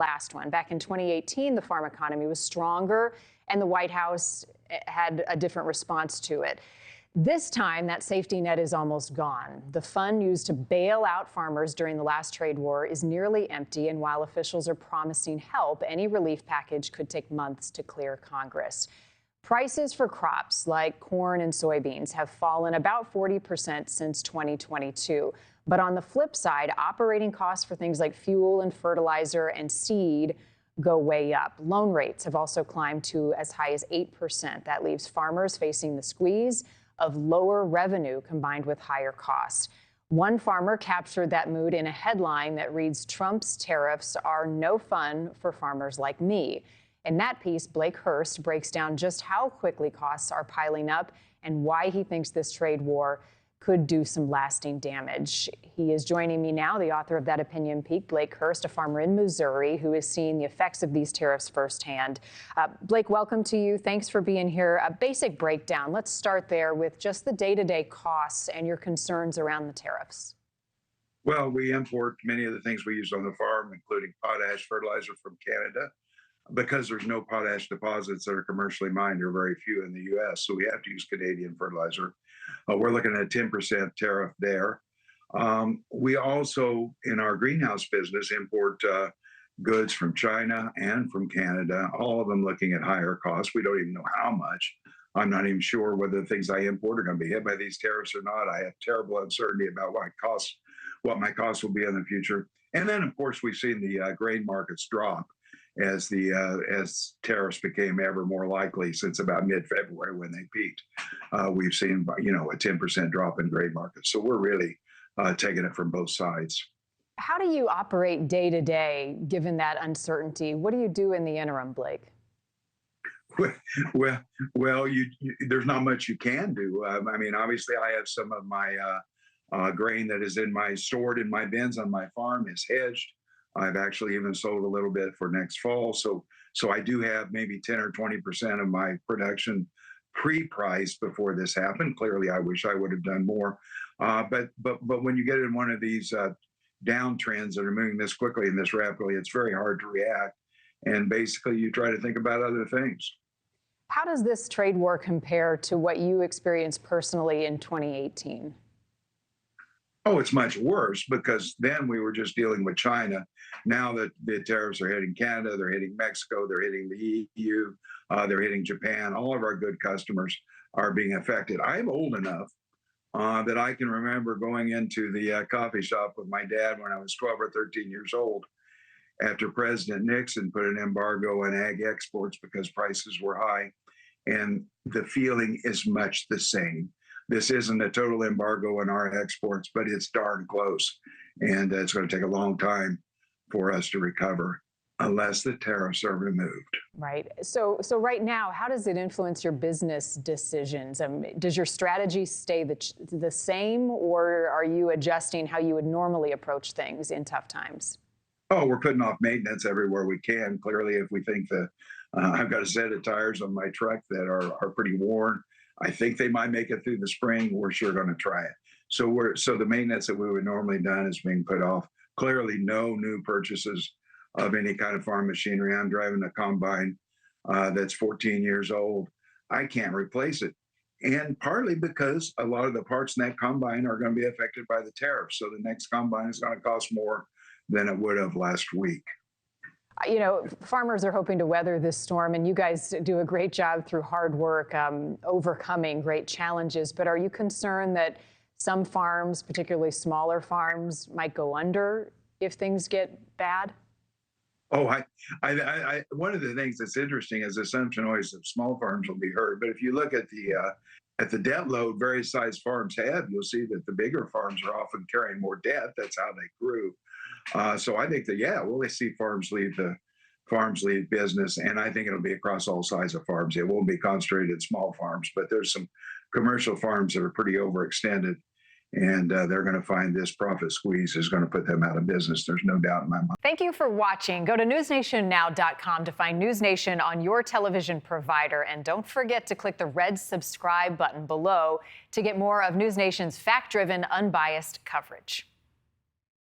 last one. Back in 2018, the farm economy was stronger, and the White House had a different response to it. This time, that safety net is almost gone. The fund used to bail out farmers during the last trade war is nearly empty, and while officials are promising help, any relief package could take months to clear Congress. Prices for crops like corn and soybeans have fallen about 40% since 2022. But on the flip side, operating costs for things like fuel and fertilizer and seed go way up. Loan rates have also climbed to as high as 8%. That leaves farmers facing the squeeze of lower revenue combined with higher costs. One farmer captured that mood in a headline that reads, "Trump's tariffs are no fun for farmers like me." In that piece, Blake Hurst breaks down just how quickly costs are piling up and why he thinks this trade war could do some lasting damage. He is joining me now, the author of that opinion piece, Blake Hurst, a farmer in Missouri who is seeing the effects of these tariffs firsthand. Blake, welcome to you. Thanks for being here. A basic breakdown. Let's start there with just the day-to-day costs and your concerns around the tariffs. Well, we import many of the things we use on the farm, including potash fertilizer from Canada. Because there's no potash deposits that are commercially mined, or very few in the U.S., so we have to use Canadian fertilizer. We're looking at a 10% tariff there. We also, in our greenhouse business, import goods from China and from Canada, all of them looking at higher costs. We don't even know how much. I'm not even sure whether the things I import are going to be hit by these tariffs or not. I have terrible uncertainty about what my costs will be in the future. And then, of course, we've seen the grain markets drop as tariffs became ever more likely since about mid-February when they peaked. We've seen, a 10% drop in grain markets. So we're really taking it from both sides. How do you operate day to day, given that uncertainty? What do you do in the interim, Blake? Well, there's not much you can do. Obviously, I have some of my grain that is stored in my bins on my farm is hedged. I've actually even sold a little bit for next fall. So I do have maybe 10 or 20% of my production pre-priced before this happened. Clearly, I wish I would have done more. But when you get in one of these downtrends that are moving this quickly and this rapidly, it's very hard to react. And basically, you try to think about other things. How does this trade war compare to what you experienced personally in 2018? Oh, it's much worse, because then we were just dealing with China. Now that the tariffs are hitting Canada, they're hitting Mexico, they're hitting the EU, they're hitting Japan. All of our good customers are being affected. I'm old enough that I can remember going into the coffee shop with my dad when I was 12 or 13 years old after President Nixon put an embargo on ag exports because prices were high. And the feeling is much the same. This isn't a total embargo on our exports, but it's darn close. And it's going to take a long time for us to recover unless the tariffs are removed. Right. So right now, how does it influence your business decisions? Does your strategy stay the same, or are you adjusting how you would normally approach things in tough times? Oh, we're putting off maintenance everywhere we can. Clearly, if we think that I've got a set of tires on my truck that are pretty worn, I think they might make it through the spring, we're sure going to try it. So the maintenance that we would normally done is being put off. Clearly, no new purchases of any kind of farm machinery. I'm driving a combine that's 14 years old. I can't replace it. And partly because a lot of the parts in that combine are going to be affected by the tariffs. So the next combine is going to cost more than it would have last week. Farmers are hoping to weather this storm, and you guys do a great job through hard work overcoming great challenges. But are you concerned that some farms, particularly smaller farms, might go under if things get bad? Oh, one of the things that's interesting is the assumption always that small farms will be hurt. But if you look at the debt load various size farms have, you'll see that the bigger farms are often carrying more debt. That's how they grew. So I think that, we'll see farms leave business, and I think it'll be across all sizes of farms. It won't be concentrated in small farms, but there's some commercial farms that are pretty overextended, and they're going to find this profit squeeze is going to put them out of business. There's no doubt in my mind. Thank you for watching. Go to newsnationnow.com to find News Nation on your television provider, and don't forget to click the red subscribe button below to get more of News Nation's fact-driven, unbiased coverage.